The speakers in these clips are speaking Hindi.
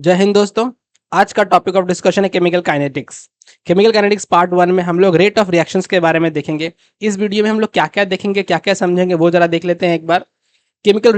जय हिंद दोस्तों। आज का टॉपिक ऑफ डिस्कशन है chemical kinetics. Chemical kinetics part 1 में हम लोग रेट ऑफ रिएक्शंस के बारे में देखेंगे। इस वीडियो में हम लोग क्या क्या देखेंगे, क्या क्या समझेंगे, वो जरा देख लेते हैं एक बार। केमिकल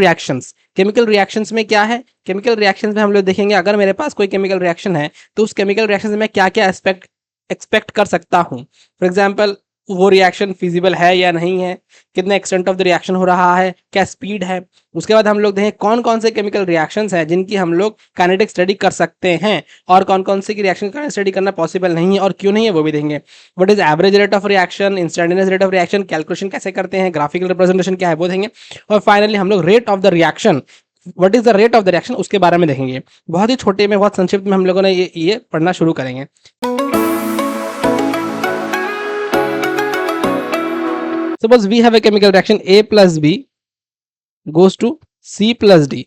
रिएक्शंस में क्या है? केमिकल रिएक्शंस में हम लोग देखेंगे अगर मेरे पास कोई केमिकल रिएक्शन है तो उस केमिकल रिएक्शन से मैं क्या क्या एक्सपेक्ट कर सकता हूँ। फॉर एग्जाम्पल, वो रिएक्शन फिजिबल है या नहीं है, कितना एक्सटेंट ऑफ द रिएक्शन हो रहा है, क्या स्पीड है। उसके बाद हम लोग देखें कौन कौन से केमिकल रिएक्शंस हैं जिनकी हम लोग काइनेटिक स्टडी कर सकते हैं और कौन कौन से की रिएक्शन का स्टडी करना पॉसिबल नहीं है और क्यों नहीं है वो भी देखेंगे। What is average rate of reaction, instantaneous rate of reaction, calculation कैसे करते हैं, ग्राफिकल रिप्रेजेंटेशन क्या है वो देखेंगे। और फाइनली हम लोग rate of the reaction, what is the rate of the reaction, उसके बारे में देखेंगे। बहुत ही छोटे में, बहुत संक्षिप्त में हम लोगों ने ये पढ़ना शुरू करेंगे। Suppose we have a chemical reaction A plus B goes to C plus D.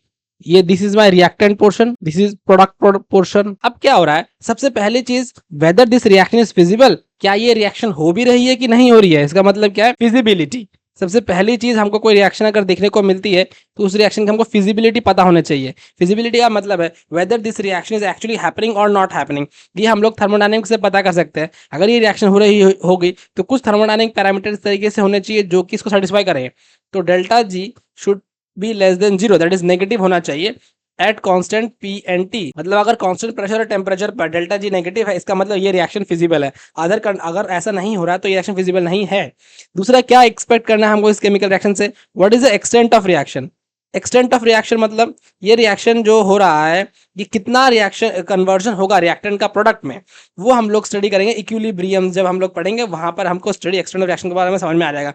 ये this is my reactant portion, this is product portion. अब क्या हो रहा है, सबसे पहली चीज whether this reaction is feasible, क्या ये रिएक्शन हो भी रही है कि नहीं हो रही है, इसका मतलब क्या है, फिजिबिलिटी। सबसे पहली चीज, हमको कोई रिएक्शन अगर देखने को मिलती है तो उस रिएक्शन की हमको फिजिबिलिटी पता होना चाहिए। फिजिबिलिटी का मतलब है whether this reaction is actually happening और नॉट हैपनिंग। ये हम लोग थर्मोडायनेमिक्स से पता कर सकते हैं। अगर ये रिएक्शन हो रही होगी तो कुछ थर्मोडायनेमिक पैरामीटर इस तरीके से होने चाहिए जो कि इसको सेटिस्फाई करें। तो delta G should be less than zero, that is negative होना चाहिए at constant P and T. मतलब अगर कांस्टेंट प्रेशर और टेम्परेचर पर डेल्टा जी नेगेटिव है, इसका मतलब ये रिएक्शन फिजिबल है। अगर ऐसा नहीं हो रहा तो ये रिएक्शन फिजिबल नहीं है। दूसरा, क्या एक्सपेक्ट करना है हमको इस केमिकल रिएक्शन से, what is the extent of reaction. Extent of reaction मतलब ये रिएक्शन जो हो रहा है, ये कितना रिएक्शन कन्वर्जन होगा रिएक्टेंट का प्रोडक्ट में, वो हम लोग स्टडी करेंगे। इक्विलिब्रियम जब हम लोग पढ़ेंगे वहां पर हमको स्टडी एक्सटेंट ऑफ रिएक्शन के बारे में समझ में आ जाएगा।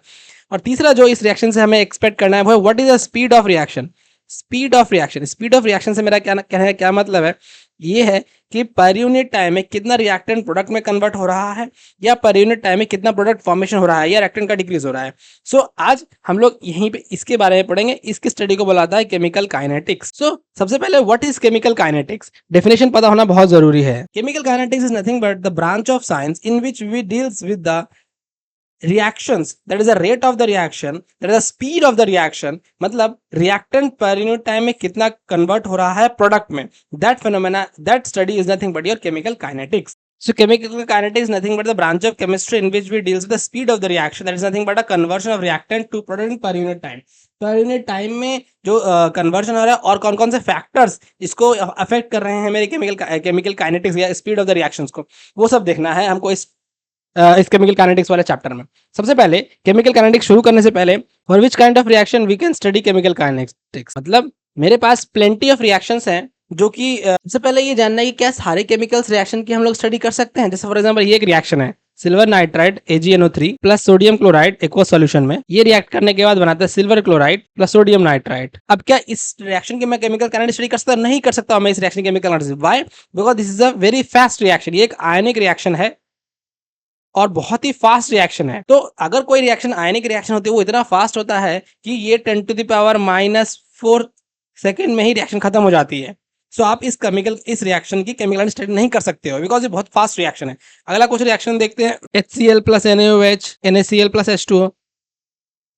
और तीसरा जो इस रिएक्शन से हमें एक्सपेक्ट करना है वो है what is the speed of reaction. Speed of reaction, speed of reaction से मेरा क्या कहना है, क्या मतलब है, ये है कि पर यूनिट टाइम में कितना रिएक्टेंट प्रोडक्ट में कन्वर्ट हो रहा है या पर यूनिट टाइम में कितना प्रोडक्ट फॉर्मेशन हो रहा है या रिएक्टेंट का डिक्रीज हो रहा है। सो आज हम लोग यहीं पे इसके बारे में पढ़ेंगे। इसकी स्टडी को बुलाता है केमिकल काइनेटिक्स। सबसे पहले what is chemical kinetics, definition पता होना बहुत जरूरी है। Chemical kinetics is nothing but the branch of science in which we deals with the reactions, that is the rate of the reaction, that is the speed of the reaction। मतलब reactant per unit time में कितना convert हो रहा है product में, that phenomena, that study is nothing but your chemical kinetics। So chemical kinetics is nothing but the branch of chemistry in which we deals with the speed of the reaction, that is nothing but a conversion of reactant to product in per unit time। per unit time में जो conversion हो रहा है और कौन कौन से factors इसको affect कर रहे हैं मेरे chemical kinetics या speed of the reactions को, वो सब देखना है हमको इस केमिकल काइनेटिक्स वाले चैप्टर में। सबसे पहले केमिकल काइनेटिक्स शुरू करने से पहले, for which kind of reaction we can study chemical kinetics, मतलब मेरे पास प्लेंटी ऑफ रिएक्शंस हैं जो कि सबसे पहले ये जानना है कि क्या सारे केमिकल्स रिएक्शन की हम लोग स्टडी कर सकते हैं। जैसे फॉर एग्जांपल ये एक रिएक्शन है, silver nitride AgNO3 plus sodium chloride aqueous solution में, ये रिएक्ट करने के बाद बनाता है silver chloride plus sodium nitride. अब क्या इस रिएक्शन की मैं केमिकल काइनेटिक्स स्टडी कर सकता हूं? नहीं कर सकता मैं इस रिएक्शन की chemical kinetics. Why? Because this is a very fast reaction, ये एक आयनिक रिएक्शन है और बहुत ही फास्ट रिएक्शन है। तो अगर कोई रिएक्शन आयनिक रिएक्शन होती है वो इतना फास्ट होता है कि ये 10⁻⁻⁴ सेकेंड में ही रिएक्शन खत्म हो जाती है। सो आप इस रिएक्शन की केमिकल स्टडी नहीं कर सकते हो बिकॉज ये बहुत फास्ट रिएक्शन है। अगला कुछ रिएक्शन देखते हैं, HCl plus NaOH NaCl plus H2O।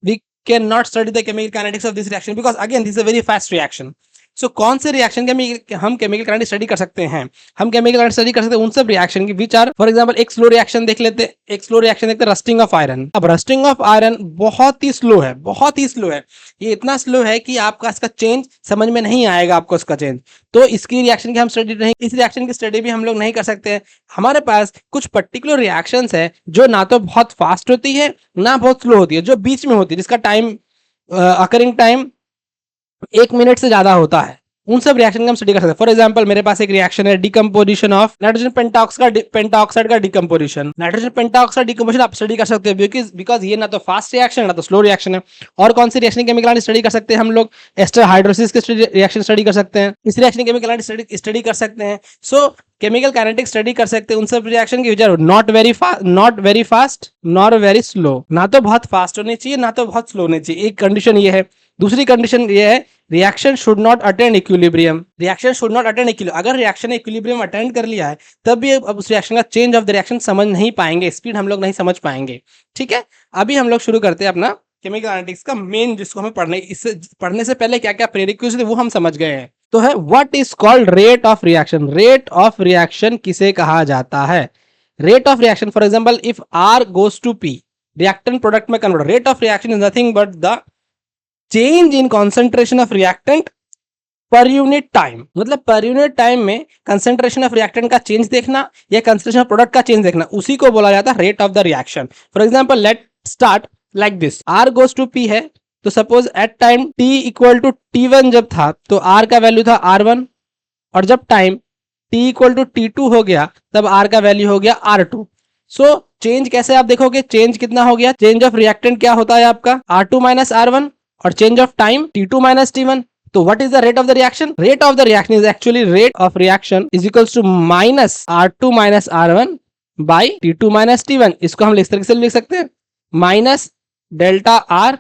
We can not study the chemical kinetics of this reaction because again this is a very fast reaction. So कौन से रिएक्शन के हम केमिकल काइनेटिक्स स्टडी कर सकते हैं? हम केमिकल काइनेटिक्स स्टडी कर सकते हैं उन सब रिएक्शन की विच आर, फॉर एग्जांपल एक स्लो रिएक्शन देख लेते हैं। एक स्लो रिएक्शन देखते हैं, रस्टिंग ऑफ आयरन। अब रस्टिंग ऑफ आयरन बहुत ही स्लो है, बहुत ही स्लो है। ये इतना स्लो है कि आपका इसका चेंज समझ में नहीं आएगा आपको इसका चेंज। तो इसकी रिएक्शन की हम स्टडी नहीं, इस रिएक्शन की स्टडी भी हम लोग नहीं कर सकते हैं। हमारे पास कुछ पर्टिकुलर रिएक्शंस है जो ना तो बहुत फास्ट होती है ना बहुत स्लो होती है, जो बीच में होती है, जिसका टाइम अकरिंग टाइम 1 मिनट से ज्यादा होता है। उन सब रिएक्शन का हम स्टडी कर सकते हैं। फॉर एग्जांपल मेरे पास एक रिएक्शन है डिकम्पोजिशन ऑफ नाइट्रोजन पेंटाऑक्साइड का डिकम्पोजिशन। नाइट्रोजन पेंटाऑक्साइड डिकम्पोजिशन आप स्टडी कर सकते हो बिकॉज ये ना तो फास्ट रिएक्शन है ना तो स्लो रिएक्शन है। और कौन सी रिएक्शन केमिकल स्टडी कर सकते हैं हम लोग? एस्टर हाइड्रोसिस के रिएक्शन स्टडी कर सकते हैं, इस रिएक्शन केमिकल स्टडी कर सकते हैं। सो केमिकल काइनेटिक्स स्टडी कर सकते हैं उन सब रिएक्शन की which are not very fast not very slow, ना तो बहुत फास्ट होनी चाहिए ना तो बहुत स्लो होनी चाहिए। एक कंडीशन ये है। दूसरी कंडीशन ये है, reaction should not attend equilibrium. Reaction should not attend equilibrium, अगर रिएक्शन इक्विलिब्रियम अटेंड कर लिया है तब भी अब उस रिएक्शन का चेंज ऑफ द रिएक्शन समझ नहीं पाएंगे, स्पीड हम लोग नहीं समझ पाएंगे। ठीक है, अभी हम लोग शुरू करते हैं अपना केमिकल एनालिटिक्स का मेन, जिसको हमें पढ़ने से पहले क्या क्या प्रेरिक्विजिट वो हम समझ गए हैं। तो है what is called rate of reaction. Rate of reaction किसे कहा जाता है? Rate of reaction, for example if R goes to P, reactant product में convert, rate of reaction is nothing but the change in concentration of reactant per unit time. मतलब पर यूनिट टाइम में कंसेंट्रेशन ऑफ रिएक्टेंट का चेंज देखना या कंसेंट्रेशन ऑफ प्रोडक्ट का चेंज देखना, उसी को बोला जाता है rate of the reaction. For example let start like this, R goes to P है, तो suppose at time t equal to t1 जब था तो r का वैल्यू था r1, और जब time t equal to t2 हो गया तब r का वैल्यू हो गया r2। सो चेंज कैसे आप देखोगे, चेंज कितना हो गया, चेंज ऑफ रिएक्टेंट क्या होता है आपका r2 माइनस r1, और change of time t2 minus t1। तो what is the rate of the reaction? Rate of the reaction is actually rate of reaction is equals to minus r2 minus r1 by t2 minus t1। इसको हम इस तरीके से लिख सकते हैं, minus delta r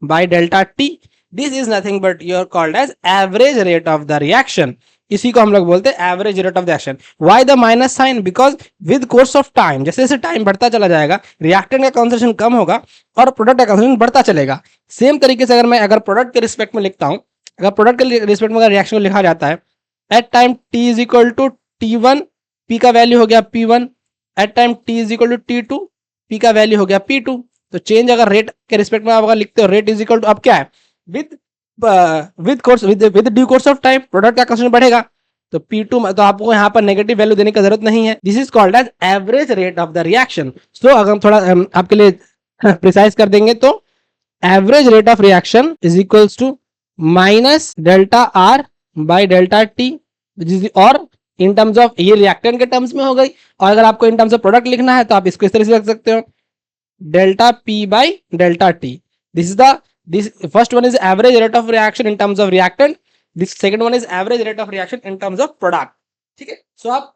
by delta t, this is nothing but you are called as average rate of the reaction। इसी को हम लोग बोलते हैं average rate of the reaction. Why the minus sign? Because with course of time, जैसे जैसे टाइम बढ़ता चला जाएगा रिएक्टेंट का कॉन्सेंट्रेशन कम होगा और प्रोडक्ट का कॉन्सेंट्रेशन बढ़ता चलेगा। सेम तरीके से अगर प्रोडक्ट के रिस्पेक्ट में लिखता हूं, अगर प्रोडक्ट के रिस्पेक्ट में अगर रिएक्शन को लिखा जाता है, at time t is equal to t1, p का वैल्यू हो गया p1, at time t is equal to t2, p का वैल्यू हो गया p2। तो चेंज अगर रेट के रिस्पेक्ट में आप अगर लिखते हो, रेट इज इक्वल टू, अब क्या है, with due course of time product का कंसेंट्रेशन बढ़ेगा, तो P2, तो आपको यहाँ पर नेगेटिव वैल्यू देने की जरूरत नहीं है। This is called as average rate of the reaction. So अगर हम थोड़ा आपके लिए प्रिसाइज कर देंगे तो average rate of reaction is equals to minus delta R by delta T, और इन टर्म्स ऑफ, ये रिएक्टेंट के टर्म्स में हो गई, और अगर आपको इन टर्म्स ऑफ प्रोडक्ट लिखना है तो आप इसको इस तरह से लिख सकते हो, delta p by delta t। This first one is average rate of reaction in terms of reactant, this second one is average rate of reaction in terms of product। ठीक है, सो आप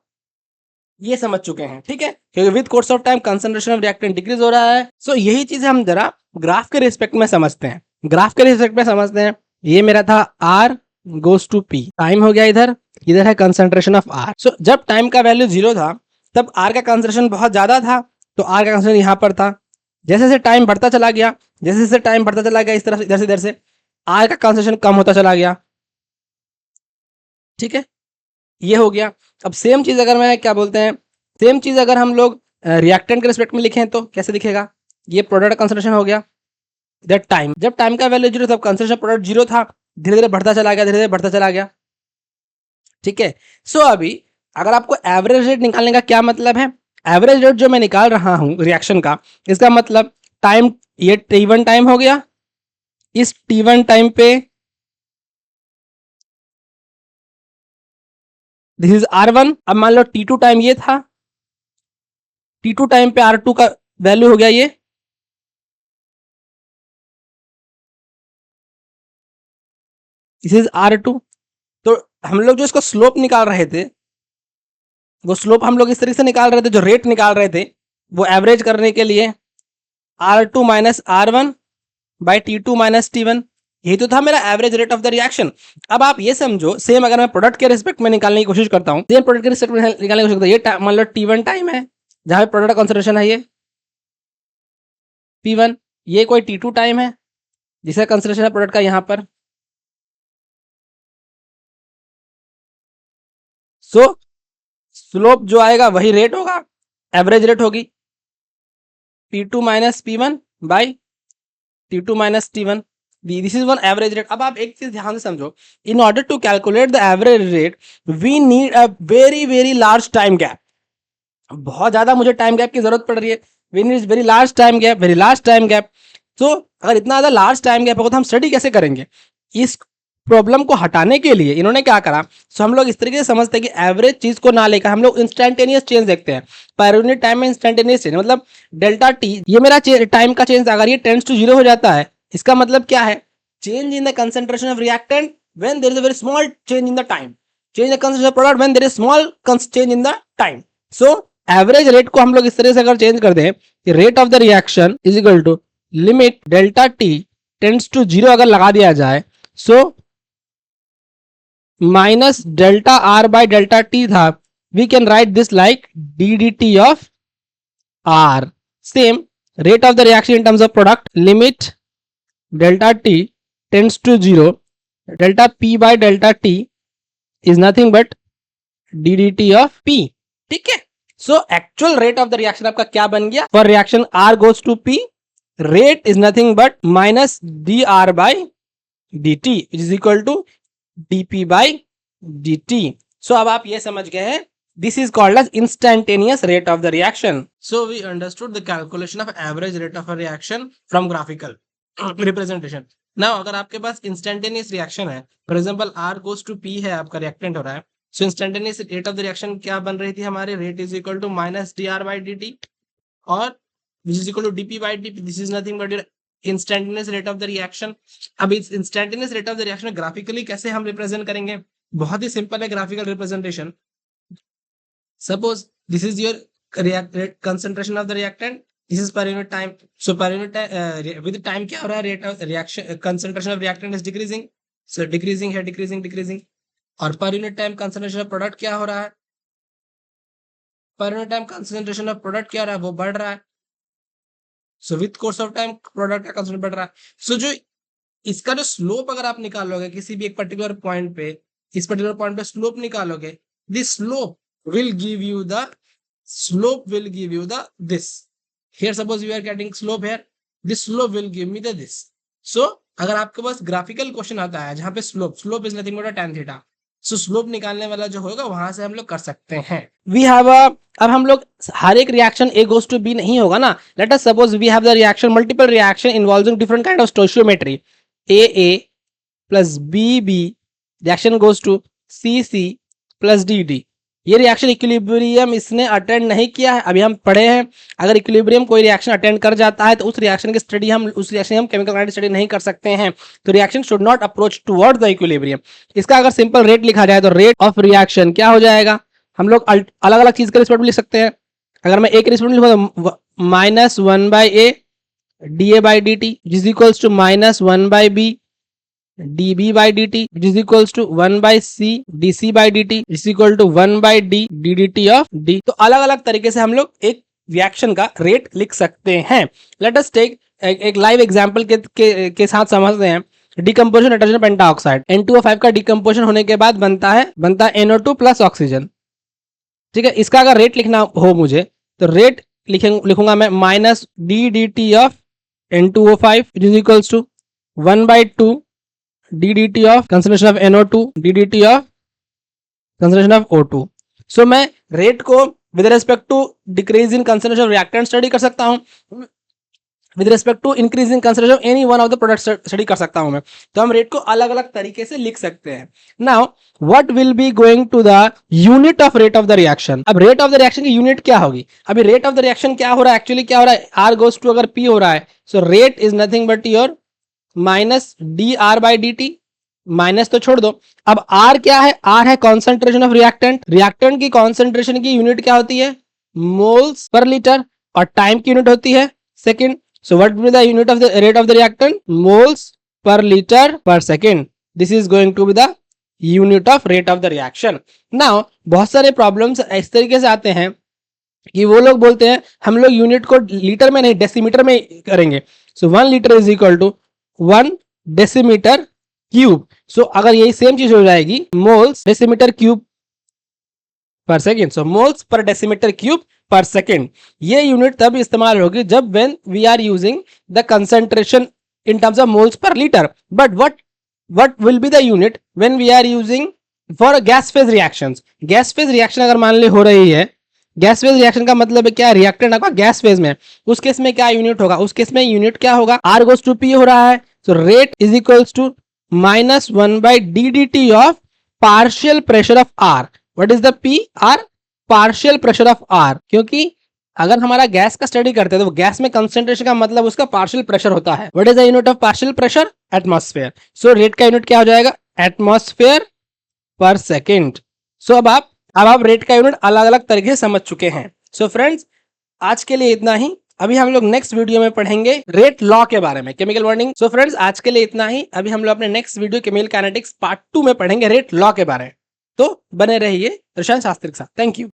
ये समझ चुके हैं, ठीक है, क्योंकि with course of time concentration of reactant decrease हो रहा है। सो यही चीजें हम जरा ग्राफ के रिस्पेक्ट में समझते हैं, ग्राफ के रिस्पेक्ट में समझते हैं। ये मेरा था r goes to p, time हो गया इधर, इधर है कंसंट्रेशन ऑफ r। सो जब टाइम का वैल्यू 0 था तब r का कंसंट्रेशन बहुत ज्यादा था, तो r का कंसंट्रेशन यहां पर था। जैसे जैसे टाइम बढ़ता चला गया, जैसे जैसे टाइम बढ़ता चला गया, इस तरफ इधर से आर का कंसंट्रेशन कम होता चला गया। ठीक है, ये हो गया। अब सेम चीज अगर मैं क्या बोलते हैं, सेम चीज अगर हम लोग रिएक्टेंट के रिस्पेक्ट में लिखें तो कैसे दिखेगा, ये प्रोडक्ट कंसंट्रेशन हो गया, दैट टाइम, जब टाइम का वैल्यू 0 तब कंसंट्रेशन प्रोडक्ट 0 था, धीरे धीरे बढ़ता चला गया, धीरे धीरे बढ़ता चला गया। ठीक है, सो अभी अगर आपको एवरेज रेट निकालने का क्या मतलब है, एवरेज रेट जो मैं निकाल रहा हूं रिएक्शन का, इसका मतलब टाइम, ये t1 टाइम हो गया, इस t1 टाइम पे दिस इज r1। अब मान लो t2 टाइम ये था, t2 टाइम पे r2 का वैल्यू हो गया ये, दिस इज r2। तो हम लोग जो इसको स्लोप निकाल रहे थे, वो स्लोप हम लोग इस तरीके से निकाल रहे थे, जो रेट निकाल रहे थे वो एवरेज करने के लिए r2 minus r1 by t2 minus t1, यही तो था मेरा average rate of the reaction. अब आप ये समझो, सेम अगर मैं प्रोडक्ट के रिस्पेक्ट में निकालने की कोशिश करता हूं, सेम प्रोडक्ट के रिस्पेक्ट में निकालने की कोशिश करता हूं, ये मान लो t1 टाइम है जहां पे प्रोडक्ट का कंसंट्रेशन है ये p1, ये कोई t2 टाइम है जिसका कंसंट्रेशन है प्रोडक्ट का यहां पर। सो स्लोप जो आएगा वही रेट होगा, एवरेज रेट होगी p2 minus p1 by t2 minus t1, this is one average rate. अब आप एक चीज ध्यान से समझो, in order to calculate the average rate we need a very very large time gap. बहुत ज्यादा मुझे टाइम गैप की जरूरत पड़ रही है, we need very large time gap, very large time gap. तो अगर इतना ज्यादा लार्ज टाइम गैप होगा तो हम स्टडी कैसे करेंगे? इस प्रॉब्लम को हटाने के लिए इन्होंने क्या करा, सो हम लोग इस तरीके से समझते हैं कि एवरेज चीज को ना लेकर हम लोग इंस्टेंटेनियस चेंज देखते हैं, पर यूनिट टाइम में इंस्टेंटेनियस चेंज, मतलब डेल्टा टी, ये मेरा टाइम का चेंज अगर ये टेंड्स टू 0 हो जाता है, इसका मतलब क्या है, change in the concentration of reactant when there is a very small change in the time, change the concentration of product when there is small change in the time. So average rate को हम लोग इस तरह से अगर चेंज कर दें कि rate of the reaction is equal to limit delta T tends to 0 अगर लगा दिया जाए, so minus delta R by delta T था, we can write this like D D T of R. Same rate of the reaction in terms of product, limit delta T tends to 0, delta P by delta T is nothing but D D T of P. ठीक है, so actual rate of the reaction आपका क्या बन गया? For reaction R goes to P, rate is nothing but minus D R by D T is equal to D P by D T. So अब आप ये समझ गए हैं, this is called as instantaneous rate of the reaction. So we understood the calculation of average rate of a reaction from graphical representation. Now अगर आपके पास instantaneous reaction है, for example R goes to P है, आपका reactant हो रहा है, so instantaneous rate of the reaction क्या बन रही थी हमारे? rate is equal to minus dr by dt और which is equal to dp by dt. This is nothing but your instantaneous rate of the reaction. अब इस instantaneous rate of the reaction graphically कैसे हम represent करेंगे? बहुत ही simple है graphical representation. Suppose this is your concentration of the reactant, this is per unit time. So per unit time with time क्या हो रहा है? rate of reaction concentration of reactant is decreasing, so decreasing है, decreasing. और per unit time concentration of product क्या हो रहा है? per unit time concentration of product क्या हो रहा है? वो बढ़ रहा है. so with course of time product का concentration बढ़ रहा है. so जो इसका जो slope अगर आप निकालोगे किसी भी एक particular point पे, इस particular point पे slope निकालोगे, this slope will give you the this. Here suppose you are getting slope here, this slope will give me the this. So अगर आपके पास graphical question आता है जहां पे slope is nothing but a tan theta, so slope निकालने वाला जो होगा वहां से हम लोग कर सकते हैं. We have a, अब हम लोग हर एक reaction A goes to B नहीं होगा ना. Let us suppose we have the reaction, multiple reaction involving different kind of stoichiometry. A plus B reaction goes to C plus D. ये रिएक्शन इक्विलिब्रियम इसने अटेंड नहीं किया है. अभी हम पढ़े हैं अगर इक्विलिब्रियम कोई रिएक्शन अटेंड कर जाता है तो उस रिएक्शन की स्टडी हम केमिकल काइनेटिक्स स्टडी नहीं कर सकते हैं. तो reaction should not approach towards the equilibrium. इसका अगर सिंपल रेट लिखा जाए तो रेट ऑफ रिएक्शन क्या हो जाएगा? हम लोग अलग अलग चीज के रिस्पेक्ट में लिख सकते हैं. अगर मैं एक रिस्पेक्ट लिखूँ तो minus one by a d a by D T is equals to minus one by b dB by dt is equals to 1 by c dc by dt is equal to 1 by d ddt of d. तो अलग अलग तरीके से हम लोग एक रिएक्शन का रेट लिख सकते हैं. लेट अस टेक एक लाइव एग्जांपल के साथ समझते हैं. डिकम्पोजिशन नाइट्रोजन पेंटाऑक्साइड N2O5 का डिकम्पोजिशन होने के बाद बनता है NO2 प्लस ऑक्सीजन. ठीक है, इसका अगर रेट लिखना हो मुझे तो रेट लिखूंगा मैं minus d D T of N2O5 is equals to 1 by 2 ddt of concentration of NO2 ddt of concentration of O2. so मैं रेट को with respect to decrease in concentration of reactant study कर सकता हूँ, with respect to increase in concentration of any one of the product study कर सकता हूँ मैं. तो हम रेट को अलग अलग तरीके से लिख सकते हैं. now what will be going to the unit of rate of the reaction? अब rate of the reaction की यूनिट क्या होगी? अभी rate of the reaction क्या हो रहा है? एक्चुअली क्या हो रहा है? R goes to अगर P हो रहा है so rate is nothing but your minus D R by D T. Minus तो छोड़ दो. अब आर क्या है? आर है कॉन्सेंट्रेशन ऑफ रिएक्टेंट. रिएक्टेंट की कॉन्सेंट्रेशन की यूनिट क्या होती है? Moles per litre. और टाइम की यूनिट होती है second. So what will the unit of the rate of the reactant? Moles per litre per second. This is going to be the unit of rate of the reaction. Now बहुत सारे प्रॉब्लम्स इस तरीके से आते हैं कि वो लोग बोलते हैं हम लोग यूनिट को लीटर में नहीं डेसीमीटर में करेंगे. So 1 litre is equal to 1 decimetre cube. So अगर यही सेम चीज हो जाएगी moles decimetre cube per second. So moles per decimetre cube per second. ये यूनिट तब इस्तेमाल होगी जब when we are using the concentration in terms of moles per litre. But what will be the unit when we are using for gas phase reactions? Gas phase reaction अगर मान ली हो रही है, गैस फेज रिएक्शन का मतलब है क्या? रिएक्टेंट आपका गैस फेज में. उस केस में क्या यूनिट होगा? उस केस में यूनिट क्या होगा? R गोस टू P हो रहा है. So rate is equals to minus 1 by ddt of partial pressure of R. What is the P? R partial pressure of R. क्योंकि अगर हमारा गैस का स्टडी करते हैं तो गैस में कंसंट्रेशन का मतलब उसका पार्शियल प्रेशर होता है. What is the unit of partial pressure? Atmosphere. So rate का यूनिट क्या हो जाएगा? एटमॉस्फेयर पर सेकेंड. सो अब आप रेट का यूनिट अलग अलग तरीके से समझ चुके हैं. सो फ्रेंड्स आज के लिए इतना ही. अभी हम लोग नेक्स्ट वीडियो में पढ़ेंगे रेट लॉ के बारे में, केमिकल बॉन्डिंग. सो फ्रेंड्स आज के लिए इतना ही. अभी हम लोग अपने next video chemical kinetics part 2 में पढ़ेंगे रेट लॉ के बारे में. तो बने रहिए प्रशांत शास्त्री के साथ. Thank you.